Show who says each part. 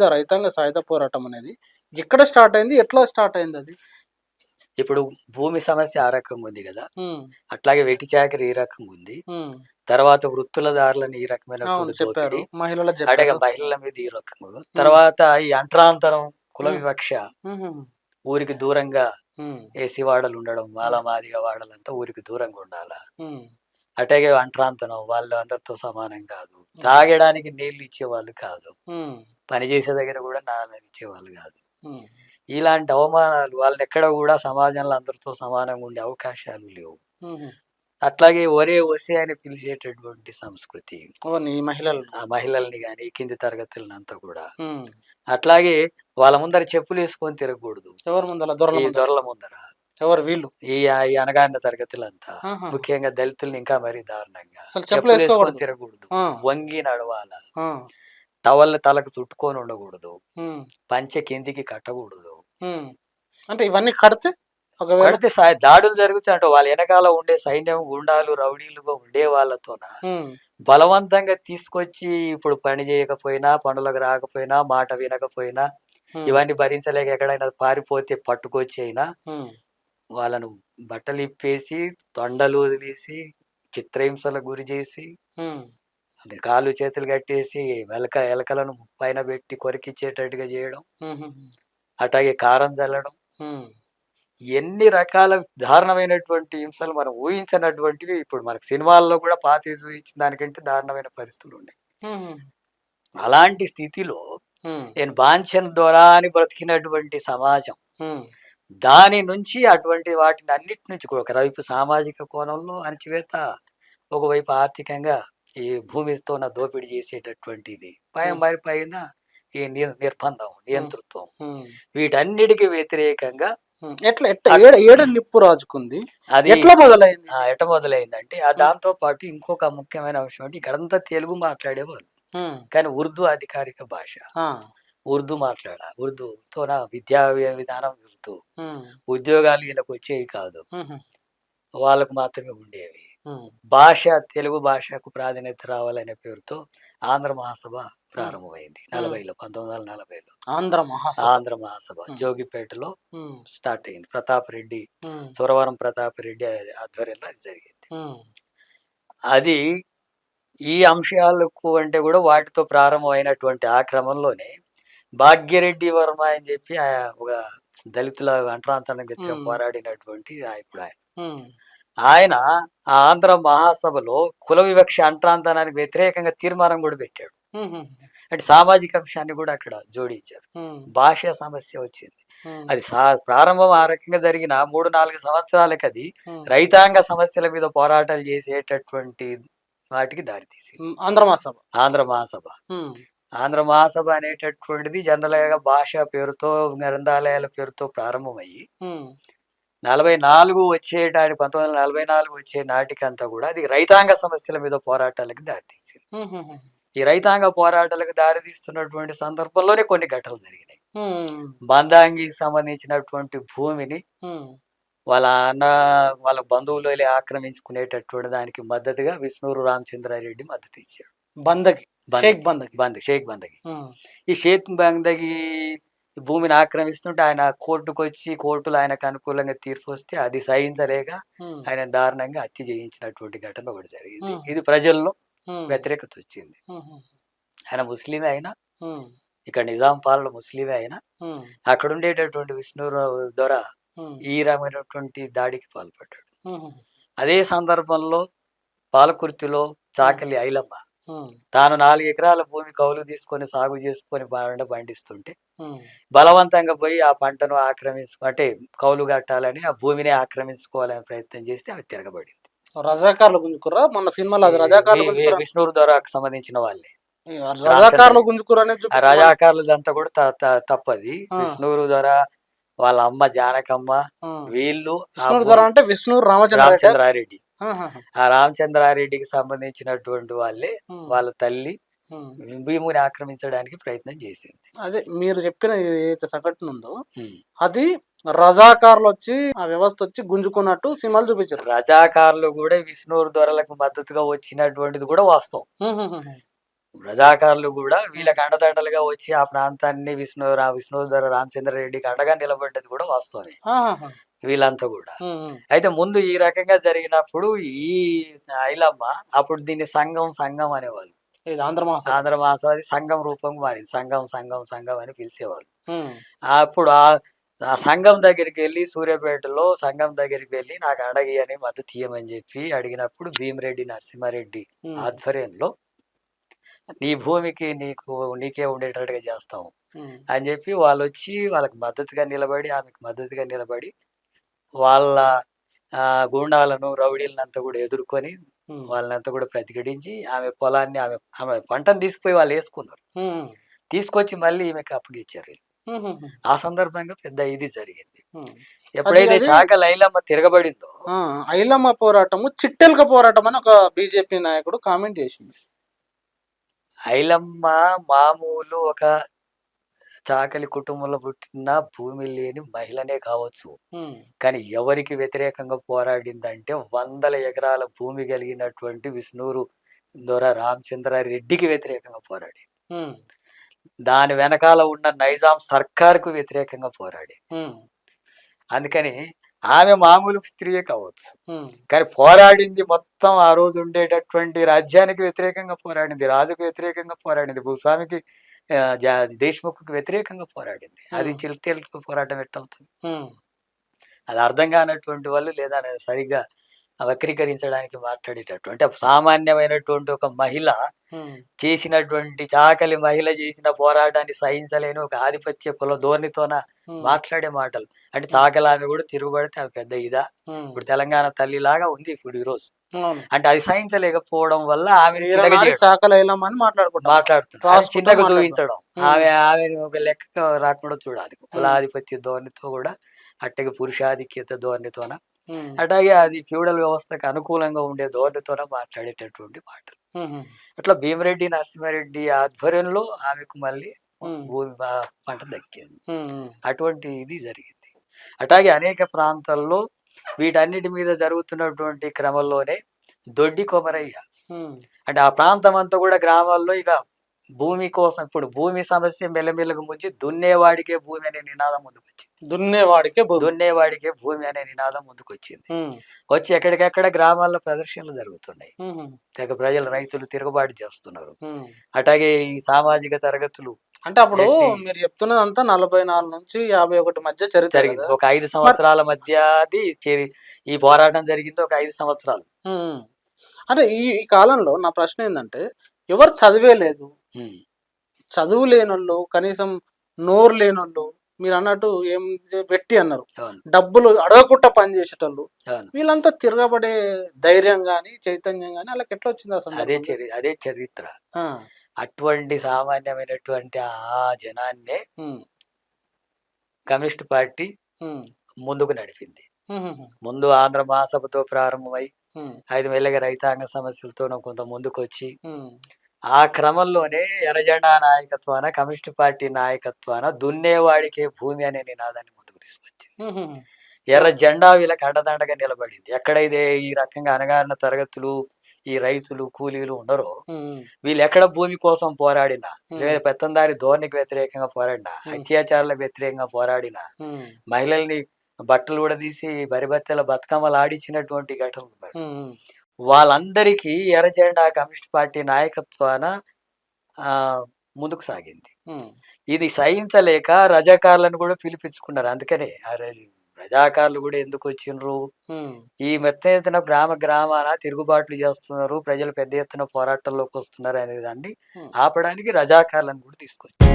Speaker 1: రైతాంగ సాయుధ పోరాటం అనేది ఎక్కడ స్టార్ట్ అయింది? ఎట్లా స్టార్ట్ అయింది అది?
Speaker 2: ఇప్పుడు భూమి సమస్య ఆ రకంగా ఉంది కదా,
Speaker 1: హ్మ్.
Speaker 2: అట్లాగే వెట్టి చాకరీ ఈ రకంగా ఉంది.
Speaker 1: హ్మ్.
Speaker 2: తర్వాత వృత్తుల దారులను ఈ
Speaker 1: అవును
Speaker 2: రకమైనటువంటి
Speaker 1: చెప్పారు.
Speaker 2: దోపిడీ,
Speaker 1: మహిళలకు
Speaker 2: అడగ
Speaker 1: చెప్పారు.
Speaker 2: మహిళల మీద ఈ రకంగా.
Speaker 1: హ్మ్.
Speaker 2: తర్వాత ఈ అంటరాంతరం, కుల
Speaker 1: హ్మ్.
Speaker 2: వివక్ష,
Speaker 1: హుహుహు.
Speaker 2: ఊరికి దూరంగా
Speaker 1: హ్మ్.
Speaker 2: ఏసీ వాడలు ఉండడం,
Speaker 1: హ్మ్.
Speaker 2: మాలమాదిగ వాడలంతా ఊరికి దూరంగా ఉండాలా.
Speaker 1: హ్మ్.
Speaker 2: అట్లాగే అంటరాంతరం, వాళ్ళు అందరితో సమానం కాదు.
Speaker 1: హ్మ్.
Speaker 2: తాగడానికి నీళ్లు ఇచ్చేవాళ్ళు కాదు.
Speaker 1: హ్మ్.
Speaker 2: పని చేసే దగ్గర కూడా నాన్నది ఇచ్చేవాళ్ళు కాదు.
Speaker 1: హ్మ్.
Speaker 2: ఇలాంటి అవమానాలు వాళ్ళెక్కడ కూడా సమాజంలో అందరితో సమానంగా ఉండే అవకాశాలు లేవు.
Speaker 1: హుహు.
Speaker 2: అట్లాగే ఒరే ఒసే అని పిలిచేటటువంటి సంస్కృతి
Speaker 1: ఓన్లీ ఈ మహిళలను.
Speaker 2: ఆ మహిళల్ని గాని, కింది తరగతులనంతా కూడా.
Speaker 1: హ్మ్.
Speaker 2: అట్లాగే వాళ్ళ ముందర చెప్పులేసుకొని తిరగకూడదు.
Speaker 1: ఎవరి ముందల? దొరల
Speaker 2: ఈ
Speaker 1: ముందల.
Speaker 2: దొరల ముందర.
Speaker 1: ఎవరు వీళ్ళు?
Speaker 2: ఈ అణగారిన తరగతులంతా.
Speaker 1: ఆహా!
Speaker 2: ముఖ్యంగా దళితుల్ని ఇంకా మరీ దారుణంగా.
Speaker 1: అసలు
Speaker 2: చెప్పులేసుకొని
Speaker 1: చెప్పులేసుకోకూడదు.
Speaker 2: తిరగకూడదు.
Speaker 1: ఆ!
Speaker 2: వంగి నడవాలా.
Speaker 1: ఆ!
Speaker 2: టవల్‌ని తలకు చుట్టుకొని ఉండకూడదు.
Speaker 1: హ్మ్.
Speaker 2: పంచె కిందికి కట్టకూడదు.
Speaker 1: హ్మ్. అంటే ఇవన్నీ కడితే ఒకవేళ?
Speaker 2: కడితే దాడులు జరుగుతాయంట. వాళ్ళ ఎనకాల ఉండే సైన్యం, గుండాలు, రౌడీలుగా ఉండే వాళ్ళతోన
Speaker 1: హ్మ్.
Speaker 2: బలవంతంగా తీసుకొచ్చి ఇప్పుడు పని చేయకపోయినా, పనులకు రాకపోయినా, మాట వినకపోయినా,
Speaker 1: హ్మ్.
Speaker 2: ఇవన్నీ భరించలేక ఎక్కడైనా పారిపోతే పట్టుకొచ్చి అయినా
Speaker 1: హ్మ్.
Speaker 2: వాళ్ళను బట్టలిప్పేసి, తొండలు వదిలేసి, చిత్రహింసలకు గురి చేసి,
Speaker 1: హ్మ్.
Speaker 2: అంటే కాళ్ళు చేతులు కట్టేసి, ఎలకలను పైన పెట్టి కొరికిచ్చేటట్టుగా చేయడం.
Speaker 1: హుహుహు.
Speaker 2: అట్లాగే కారం చల్లడం.
Speaker 1: హ్మ్.
Speaker 2: ఎన్ని రకాల దారుణమైనటువంటి హింసలు మనం ఊహించనటువంటివి ఇప్పుడు మనకు సినిమాల్లో కూడా పాతవి చూయించిన దానికంటే దారుణమైన పరిస్థితులు ఉన్నాయి.
Speaker 1: హుహు.
Speaker 2: అలాంటి స్థితిలో
Speaker 1: హ్మ్.
Speaker 2: నేను బాంఛన ద్వారా అని బ్రతికినటువంటి సమాజం,
Speaker 1: హ్మ్.
Speaker 2: దాని నుంచి అటువంటి వాటిని అన్నిటి నుంచి కూడా ఒకవైపు సామాజిక కోణంలో అణచివేత, ఒకవైపు ఆర్థికంగా ఈ భూమితోన దోపిడీ చేసేటటువంటిది,
Speaker 1: హ్మ్.
Speaker 2: మరి పైన ఈ నిర్బంధం,
Speaker 1: హ్మ్.
Speaker 2: నియంతృత్వం,
Speaker 1: హ్మ్.
Speaker 2: వీటన్నిటికీ వ్యతిరేకంగా
Speaker 1: హ్మ్. ఎట్లా ఎట్ట
Speaker 2: అక్-
Speaker 1: ఏడ నిప్పు రాజుకుంది?
Speaker 2: అది
Speaker 1: ఎట్లా మొదలైంది ఇది?
Speaker 2: ఎట మొదలైందంటే
Speaker 1: హ్మ్.
Speaker 2: దాంతో పాటు ఇంకొక ముఖ్యమైన అంశం అంటే ఇక్కడంతా తెలుగు మాట్లాడేవాళ్ళు,
Speaker 1: హ్మ్.
Speaker 2: కానీ ఉర్దూ అధికారిక భాష.
Speaker 1: ఆ!
Speaker 2: ఉర్దూ మాట్లాడాలి. ఉర్దూతోన విద్యా విధానం ఉర్దూ.
Speaker 1: హ్మ్.
Speaker 2: ఉద్యోగాలు వీళ్ళకి వచ్చేవి కాదు.
Speaker 1: హుహు.
Speaker 2: వాళ్ళకు మాత్రమే ఉండేవి.
Speaker 1: హ్మ్.
Speaker 2: భాష, తెలుగు భాషకు ప్రాధాన్యత రావాలనే పేరుతో ఆంధ్ర మహాసభ
Speaker 1: హ్మ్.
Speaker 2: ప్రారంభమైంది.
Speaker 1: హ్మ్.
Speaker 2: 1940లో
Speaker 1: ఆంధ్ర మహాసభ.
Speaker 2: ఆంధ్ర మహాసభ
Speaker 1: హ్మ్.
Speaker 2: జోగిపేటలో
Speaker 1: హ్మ్.
Speaker 2: స్టార్ట్ అయింది. ప్రతాపరెడ్డి,
Speaker 1: హ్మ్.
Speaker 2: సురవరం ప్రతాపరెడ్డి ఆధ్వర్యంలో అది జరిగింది.
Speaker 1: హ్మ్.
Speaker 2: అది ఈ అంశాలకు అంటే కూడా వాటితో ప్రారంభమైనటువంటి ఆ క్రమంలోనే భాగ్యరెడ్డి వర్మ అని చెప్పి ఒక దళితుల అంటరాంతరం ఎత్తిన
Speaker 1: హ్మ్.
Speaker 2: పోరాడినటువంటి నాయకుడు ఆయన.
Speaker 1: హ్మ్.
Speaker 2: ఆయన ఆ ఆంధ్ర మహాసభలో కుల వివక్ష అంటరాంతనానికి వ్యతిరేకంగా తీర్మానం కూడా పెట్టాడు.
Speaker 1: హుహు.
Speaker 2: అంటే సామాజిక అంశాన్ని కూడా అక్కడ జోడించారు.
Speaker 1: హ్మ్.
Speaker 2: భాషా సమస్య వచ్చింది.
Speaker 1: హ్మ్.
Speaker 2: అది ప్రారంభం ఆ రకంగా జరిగిన 3-4 సంవత్సరాలకి అది
Speaker 1: హ్మ్.
Speaker 2: రైతాంగ సమస్యల మీద పోరాటాలు చేసేటటువంటి వాటికి దారితీసింది.
Speaker 1: హ్మ్. ఆంధ్ర మహాసభ.
Speaker 2: ఆంధ్ర మహాసభ.
Speaker 1: హ్మ్.
Speaker 2: ఆంధ్ర మహాసభ అనేటటువంటిది జనరల్‌గా భాష పేరుతో, గ్రంథాలయాల పేరుతో ప్రారంభమయ్యి
Speaker 1: హ్మ్.
Speaker 2: 44 వచ్చేటానికి 1944 వచ్చే నాటికంతా కూడా అది రైతాంగ సమస్యల మీద పోరాటాలకు దారితీసింది.
Speaker 1: హుహుహు.
Speaker 2: ఈ రైతాంగ పోరాటాలకు దారితీస్తున్నటువంటి సందర్భంలోనే కొన్ని ఘటనలు జరిగినాయి.
Speaker 1: హ్మ్.
Speaker 2: బందాంగికి సంబంధించినటువంటి భూమిని
Speaker 1: హ్మ్.
Speaker 2: వాళ్ళ అన్న, వాళ్ళ బంధువులు ఆక్రమించుకునేటటువంటి దానికి మద్దతుగా విష్ణూరు రామచంద్రారెడ్డి మద్దతు ఇచ్చాడు.
Speaker 1: బందకి. షేక్
Speaker 2: బందకి.
Speaker 1: బందకి.
Speaker 2: షేక్ బందకి.
Speaker 1: హ్మ్.
Speaker 2: ఈ షేక్ బందకి భూమిని ఆక్రమిస్తుంటే ఆయన కోర్టుకొచ్చి, కోర్టులో ఆయనకు అనుకూలంగా తీర్పు వస్తే అది సహించలేక
Speaker 1: హ్మ్.
Speaker 2: ఆయన దారుణంగా హత్య చేయించినటువంటి ఘటన ఒకటి జరిగింది.
Speaker 1: హ్మ్.
Speaker 2: ఇది ప్రజల్లో
Speaker 1: హ్మ్.
Speaker 2: వ్యతిరేకత వచ్చింది.
Speaker 1: హుహు.
Speaker 2: ఆయన ముస్లిమే అయినా,
Speaker 1: హ్మ్.
Speaker 2: ఇక్కడ నిజాం పాలన ముస్లిమే అయినా,
Speaker 1: హ్మ్.
Speaker 2: అక్కడ ఉండేటటువంటి విష్ణురావు దొర
Speaker 1: హ్మ్.
Speaker 2: ఈ రకమైనటువంటి దాడికి పాల్పడ్డాడు.
Speaker 1: హుహు.
Speaker 2: అదే సందర్భంలో పాలకుర్తిలో
Speaker 1: హ్మ్.
Speaker 2: చాకలి ఐలమ్మ
Speaker 1: హ్మ్.
Speaker 2: తాను 4 ఎకరాల భూమి కౌలు తీసుకొని సాగు చేసుకొని పండిస్తుంటే
Speaker 1: హ్మ్.
Speaker 2: బలవంతంగా పోయి ఆ పంటను అంటే కౌలు కట్టాలని ఆ భూమిని ఆక్రమించుకోవాలని ప్రయత్నం చేస్తే అవి తిరగబడింది.
Speaker 1: రజాకార్లు గుంజుకుర్రా? మొన్న సినిమాలో అది రజాకార్లు గుంజుకురా?
Speaker 2: విష్ణువు దొరకు సంబంధించిన వాళ్ళే.
Speaker 1: రజాకార్లు
Speaker 2: రామచంద్రరెడ్డి
Speaker 1: గుంజుకురనేది
Speaker 2: ఆ
Speaker 1: చూపించి మళ్ళీ.
Speaker 2: రజాకారులదంతా కూడా తప్పది.
Speaker 1: ఆ!
Speaker 2: విష్ణువు దొర, వాళ్ళ అమ్మ జానకమ్మ,
Speaker 1: ఆ!
Speaker 2: వీళ్ళు ఆ
Speaker 1: విష్ణుడు దొర
Speaker 2: భూమి
Speaker 1: అంటే విష్ణు రామచంద్రారెడ్డా?
Speaker 2: రామచంద్రారెడ్డి.
Speaker 1: ఆహాహా!
Speaker 2: ఆ రామచంద్రారెడ్డికి సంబంధించినటువంటి వాళ్ళే
Speaker 1: హ్మ్.
Speaker 2: వాళ్ళ తల్లి
Speaker 1: హ్మ్.
Speaker 2: భూమిని ఆక్రమించడానికి ప్రయత్నం చేసింది.
Speaker 1: అదే మీరు చెప్పిన ఏదైతే సంఘటన ఉందో,
Speaker 2: హ్మ్.
Speaker 1: అది రజాకార్లొచ్చి ఆ వ్యవస్థొచ్చి గుంజుకున్నట్టు సినిమాలు చూపించారు.
Speaker 2: రజాకారులు కూడా విష్ణువు దొరలకు మద్దతుగా వచ్చినటువంటిది కూడా వాస్తవం.
Speaker 1: హుహుహుహు.
Speaker 2: రజాకారులు కూడా వీళ్ళకి అండదండలుగా వచ్చి ఆ ప్రాంతాన్ని విష్ణుధర రామచంద్రారెడ్డికి అండగా నిలబడ్డది కూడా వాస్తవమే
Speaker 1: ఆహాహా.
Speaker 2: వీళ్ళంతా కూడా.
Speaker 1: ఉమ్,
Speaker 2: అయితే ముందు ఈ రకంగా జరిగినప్పుడు ఈ ఐలమ్మ అప్పుడు దీన్ని సంఘం అనేవాళ్ళు.
Speaker 1: ఇది ఆంధ్ర మాసం.
Speaker 2: ఆంధ్ర మాసం అది సంఘం రూపం మారింది. సంఘం అని పిలిచేవాళ్ళు.
Speaker 1: ఉమ్,
Speaker 2: అప్పుడు ఆ సంఘం దగ్గరికి వెళ్ళి సూర్యాపేటలో సంఘం దగ్గరికి వెళ్ళి నాకు అడగి అని మద్దతు ఇయ్యమని చెప్పి అడిగినప్పుడు భీమిరెడ్డి నరసింహారెడ్డి
Speaker 1: ఉమ్,
Speaker 2: ఆధ్వర్యంలో నీ భూమికి నీకే ఉండేటట్టుగా చేస్తాం
Speaker 1: ఉమ్,
Speaker 2: అని చెప్పి వాళ్ళు వచ్చి వాళ్ళకి మద్దతుగా నిలబడి ఆమెకు మద్దతుగా నిలబడి వాళ్ళ గూండాలను రౌడీలనంతా కూడా ఎదుర్కొని
Speaker 1: ఉమ్,
Speaker 2: వాళ్ళనంతా కూడా ప్రతిఘటించి ఆమె పొలాన్ని ఆమె పంటను తీసుకుపోయి వాళ్ళు వేసుకున్నారు.
Speaker 1: ఉమ్,
Speaker 2: తీసుకొచ్చి మళ్ళీ ఈమెకు అప్పగిచ్చారు వీళ్ళు.
Speaker 1: ఉమ్, ఉమ్,
Speaker 2: ఆ సందర్భంగా పెద్ద ఇది జరిగింది.
Speaker 1: ఉమ్. అది
Speaker 2: ఎప్పుడైతే
Speaker 1: అది
Speaker 2: చాక లైలమ్మ తిరగబడిందో
Speaker 1: ఆ, ఐలమ్మ పోరాటము చిట్టెలక పోరాటం అని ఒక బీజేపీ నాయకుడు కామెంట్ చేసిండు.
Speaker 2: ఐలమ్మ మామూలు ఒక చాకలి కుటుంబంలో పుట్టిన భూమి లేని మహిళనే కావచ్చు.
Speaker 1: ఉమ్,
Speaker 2: కానీ ఎవరికి వ్యతిరేకంగా పోరాడిందంటే 100 ఎకరాల భూమి కలిగినటువంటి విష్ణూరు దొర రామచంద్రారెడ్డికి వ్యతిరేకంగా పోరాడి,
Speaker 1: ఉమ్,
Speaker 2: దాని వెనకాల ఉన్న నైజాం సర్కార్కు వ్యతిరేకంగా పోరాడి.
Speaker 1: ఉమ్,
Speaker 2: అందుకని ఆమె మామూలు స్త్రీయే కావచ్చు,
Speaker 1: ఉమ్,
Speaker 2: కానీ పోరాడింది మొత్తం ఆ రోజు ఉండేటటువంటి రాజ్యానికి వ్యతిరేకంగా పోరాడింది, రాజుకు వ్యతిరేకంగా పోరాడింది, భూస్వామికి దేశ్ముఖ్కి వ్యతిరేకంగా పోరాడింది. అది చిల్తేలకు పోరాటం ఎట్టవుతుంది?
Speaker 1: ఉమ్,
Speaker 2: అది అర్థం కానటువంటి వాళ్ళు లేదా సరిగ్గా వక్రీకరించడానికి మాట్లాడేటటువంటి సామాన్యమైనటువంటి ఒక మహిళ
Speaker 1: ఉమ్,
Speaker 2: చేసినటువంటి చాకలి మహిళ చేసిన పోరాటాన్ని సహించలేని ఒక ఆధిపత్య కుల ధోరణితోన
Speaker 1: ఉమ్,
Speaker 2: మాట్లాడే మాటలు. అంటే చాకలి ఆమె కూడా తిరుగుబడితే ఆమె పెద్ద ఇదా?
Speaker 1: ఉమ్,
Speaker 2: ఇప్పుడు తెలంగాణ తల్లిలాగా ఉంది ఇప్పుడు ఈరోజు.
Speaker 1: అవును.
Speaker 2: అంటే అది సహించలేకపోవడం వల్ల ఆమెను
Speaker 1: వీరనారి
Speaker 2: చిన్నగా
Speaker 1: శాఖల ఐలమ్మ అని మాట్లాడుకుంటాం.
Speaker 2: మాట్లాడుతున్నారు,
Speaker 1: రాసుకుంటూ
Speaker 2: చిన్నగా
Speaker 1: మాట్లాడతాం.
Speaker 2: చూపించడం. ఆమె ఒక లెక్క రాకుండా చూడాలి. కులాధిపత్య ధోరణితో కూడా అట్టగే పురుషాధిక్యత ధోరణితోన
Speaker 1: ఉమ్,
Speaker 2: అట్లాగే అది ఫ్యూడల్ వ్యవస్థకు అనుకూలంగా ఉండే ధోరణితోనే మాట్లాడేటటువంటి మాటలు.
Speaker 1: ఉమ్,
Speaker 2: అట్లా భీమిరెడ్డి నరసింహారెడ్డి ఆధ్వర్యంలో ఆమెకు మళ్ళీ
Speaker 1: ఉమ్,
Speaker 2: భూమి పంట దక్కింది.
Speaker 1: ఉమ్,
Speaker 2: అటువంటి ఇది జరిగింది. అట్లాగే అనేక ప్రాంతాల్లో వీటన్నిటి మీద జరుగుతున్నటువంటి క్రమంలోనే దొడ్డి కొమరయ్య
Speaker 1: ఉమ్,
Speaker 2: అంటే ఆ ప్రాంతం అంతా కూడా గ్రామాల్లో ఇక భూమి కోసం ఇప్పుడు భూమి సమస్య మెల్లమెల్లగా ముంచి దున్నేవాడికే భూమి అనే నినాదం ముందుకొచ్చింది.
Speaker 1: దున్నేవాడికే భూమి.
Speaker 2: దున్నేవాడికే భూమి అనే నినాదం ముందుకొచ్చింది.
Speaker 1: ఉమ్,
Speaker 2: వచ్చి ఎక్కడికెక్కడ గ్రామాల్లో ప్రదర్శనలు జరుగుతున్నాయి.
Speaker 1: ఉమ్,
Speaker 2: తెగ రైతులు తిరుగుబాటు చేస్తున్నారు.
Speaker 1: ఉమ్.
Speaker 2: అట్లాగే ఈ సామాజిక తరగతులు
Speaker 1: అంటే అప్పుడు మీరు చెప్తున్నదంతా 44 నుంచి 51 మధ్య చరిత్ర
Speaker 2: జరిగింది.
Speaker 1: కదా.
Speaker 2: ఒక 5 సంవత్సరాల మధ్య అది ఈ పోరాటం జరిగింది. ఒక 5 సంవత్సరాలు.
Speaker 1: ఉమ్. అంటే ఈ ఈ కాలంలో నా ప్రశ్న ఏంటంటే ఎవరు చదివే లేదు, చదువు లేనోళ్ళు, కనీసం నోరు లేనోళ్ళు, మీరు అన్నట్టు ఏం వెట్టి అన్నారు,
Speaker 2: అవును,
Speaker 1: డబ్బులు అడగకుండా పని చేసేటోళ్ళు,
Speaker 2: అవును.
Speaker 1: వీళ్ళంతా తిరగబడే ధైర్యం గాని చైతన్యం గాని వాళ్ళకి ఎట్లా వచ్చింది అసలు?
Speaker 2: అదే చరిత్ర. అటువంటి సామాన్యమైనటువంటి ఆ జనాన్నే కమ్యూనిస్ట్ పార్టీ ముందుకు నడిపింది. ముందు ఆంధ్ర మహాసభతో ప్రారంభమై 5 మెల్లగా రైతాంగ సమస్యలతో కొంత ముందుకు వచ్చి ఆ క్రమంలోనే ఎర్రజెండా నాయకత్వాన కమ్యూనిస్ట్ పార్టీ నాయకత్వాన దున్నేవాడికే భూమి అనే నినాదాన్ని ముందుకు తీసుకొచ్చింది. ఎర్ర జెండా వీళ్ళకి అండదండగా నిలబడింది. ఎక్కడైతే ఈ రకంగా అణగారిన తరగతులు ఈ రైతులు కూలీలు ఉండరో వీళ్ళు ఎక్కడ భూమి కోసం పోరాడినా, లేదా పెత్తందారి ధోరణికి వ్యతిరేకంగా పోరాడినా, అత్యాచారాలకు వ్యతిరేకంగా పోరాడినా, మహిళల్ని బట్టలు కూడా తీసి బరిబత్తెల బతుకమ్మలు ఆడించినటువంటి ఘటనలు వాళ్ళందరికీ ఎర్రజెండా కమ్యూనిస్ట్ పార్టీ నాయకత్వాన ముందుకు సాగింది. ఇది సహించలేక రజాకారులను కూడా పిలిపించుకున్నారు. అందుకనే రజాకారులు కూడా ఎందుకు వచ్చిండ్రు, ఈ మెత్త ఎత్తున గ్రామాన తిరుగుబాట్లు చేస్తున్నారు, ప్రజలు పెద్ద ఎత్తున పోరాటంలోకి వస్తున్నారు అనే దాన్ని ఆపడానికి రజాకారులను కూడా తీసుకొచ్చారు.